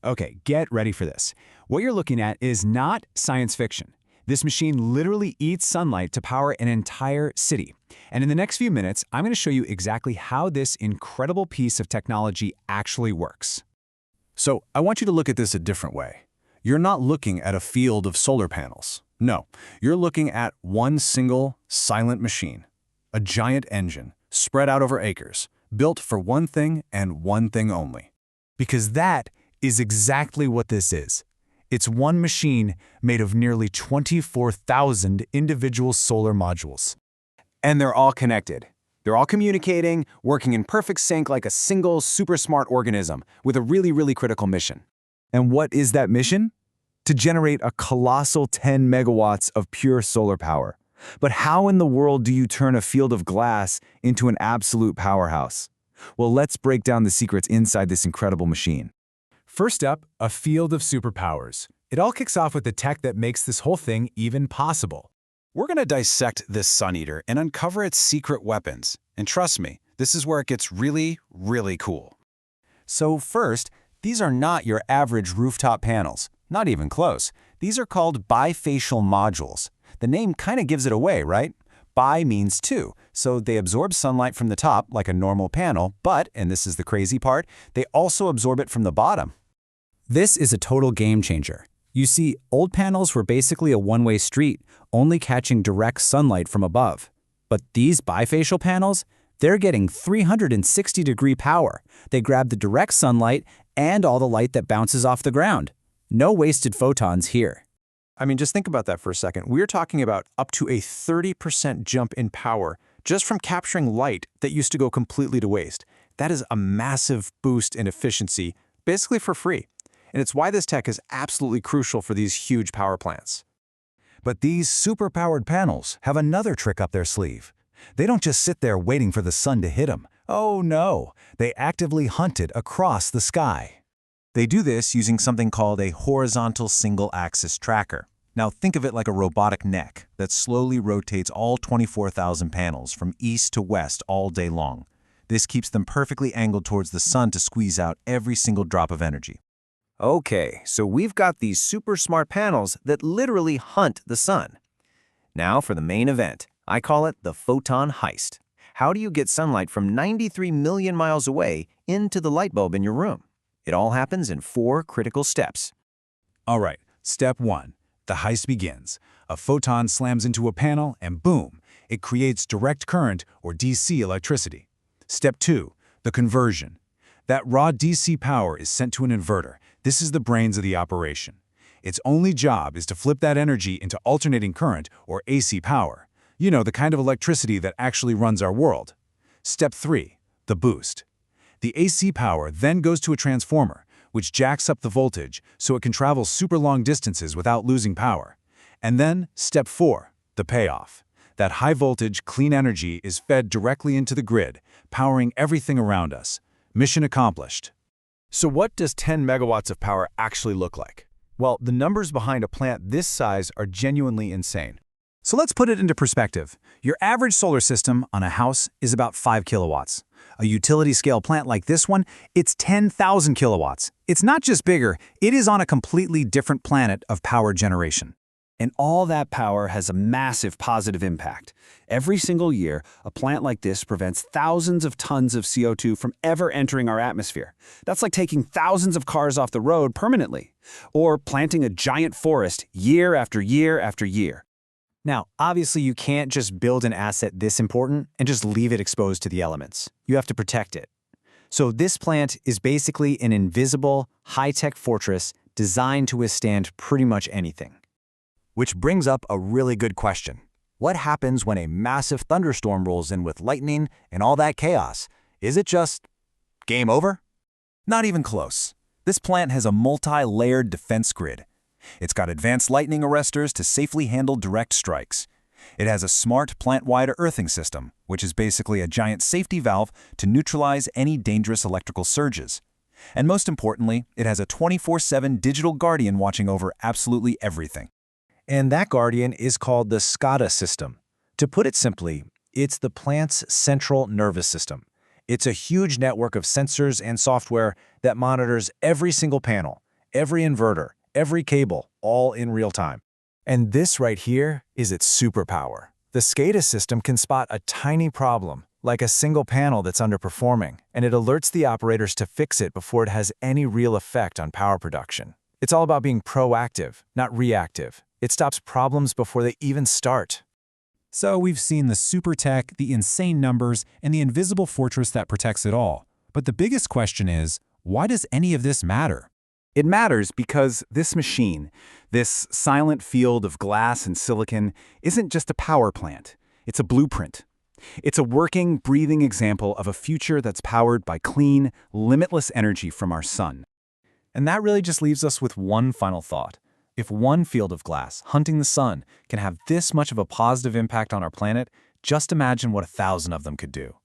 Okay, get ready for this. What you're looking at is not science fiction. This machine literally eats sunlight to power an entire city. And in the next few minutes, I'm going to show you exactly how this incredible piece of technology actually works. So I want you to look at this a different way. You're not looking at a field of solar panels. No, you're looking at one single, silent machine. A giant engine, spread out over acres, built for one thing and one thing only. Because that is exactly what this is. It's one machine made of nearly 24,000 individual solar modules. And they're all connected. They're all communicating, working in perfect sync like a single super smart organism with a really critical mission. And what is that mission? To generate a colossal 10 megawatts of pure solar power. But how in the world do you turn a field of glass into an absolute powerhouse? Well, let's break down the secrets inside this incredible machine. First up, a field of superpowers. It all kicks off with the tech that makes this whole thing even possible. We're going to dissect this Sun Eater and uncover its secret weapons. And trust me, this is where it gets really cool. So first, these are not your average rooftop panels. Not even close. These are called bifacial modules. The name kind of gives it away, right? Bi means two, so they absorb sunlight from the top like a normal panel, but, and this is the crazy part, they also absorb it from the bottom. This is a total game changer. You see, old panels were basically a one-way street, only catching direct sunlight from above. But these bifacial panels, they're getting 360-degree power. They grab the direct sunlight and all the light that bounces off the ground. No wasted photons here. I mean, just think about that for a second. We're talking about up to a 30% jump in power just from capturing light that used to go completely to waste. That is a massive boost in efficiency, basically for free. And it's why this tech is absolutely crucial for these huge power plants. But these super-powered panels have another trick up their sleeve. They don't just sit there waiting for the sun to hit them. Oh no, they actively hunt it across the sky. They do this using something called a horizontal single-axis tracker. Now think of it like a robotic neck that slowly rotates all 24,000 panels from east to west all day long. This keeps them perfectly angled towards the sun to squeeze out every single drop of energy. Okay, so we've got these super smart panels that literally hunt the sun. Now for the main event. I call it the photon heist. How do you get sunlight from 93 million miles away into the light bulb in your room? It all happens in 4 critical steps. All right, step 1. The heist begins. A photon slams into a panel and boom, it creates direct current or DC electricity. Step 2. The conversion. That raw DC power is sent to an inverter. This is the brains of the operation. Its only job is to flip that energy into alternating current or AC power. You know, the kind of electricity that actually runs our world. Step 3. The boost. The AC power then goes to a transformer, which jacks up the voltage so it can travel super long distances without losing power. And then, step 4, the payoff. That high voltage, clean energy is fed directly into the grid, powering everything around us. Mission accomplished. So what does 10 megawatts of power actually look like? Well, the numbers behind a plant this size are genuinely insane. So let's put it into perspective. Your average solar system on a house is about 5 kilowatts. A utility-scale plant like this one, it's 10,000 kilowatts. It's not just bigger, it is on a completely different planet of power generation. And all that power has a massive positive impact. Every single year, a plant like this prevents thousands of tons of CO2 from ever entering our atmosphere. That's like taking thousands of cars off the road permanently, or planting a giant forest year after year after year. Now, obviously, you can't just build an asset this important and just leave it exposed to the elements. You have to protect it. So this plant is basically an invisible, high-tech fortress designed to withstand pretty much anything. Which brings up a really good question. What happens when a massive thunderstorm rolls in with lightning and all that chaos? Is it just game over? Not even close. This plant has a multi-layered defense grid. It's got advanced lightning arresters to safely handle direct strikes. It has a smart plant-wide earthing system, which is basically a giant safety valve to neutralize any dangerous electrical surges. And most importantly, it has a 24/7 digital guardian watching over absolutely everything. And that guardian is called the SCADA system. To put it simply, it's the plant's central nervous system. It's a huge network of sensors and software that monitors every single panel, every inverter, every cable, all in real time. And this right here is its superpower. The SCADA system can spot a tiny problem, like a single panel that's underperforming, and it alerts the operators to fix it before it has any real effect on power production. It's all about being proactive, not reactive. It stops problems before they even start. So we've seen the super tech, the insane numbers, and the invisible fortress that protects it all. But the biggest question is, why does any of this matter? It matters because this machine, this silent field of glass and silicon, isn't just a power plant. It's a blueprint. It's a working, breathing example of a future that's powered by clean, limitless energy from our sun. And that really just leaves us with one final thought. If one field of glass, hunting the sun, can have this much of a positive impact on our planet, just imagine what 1,000 of them could do.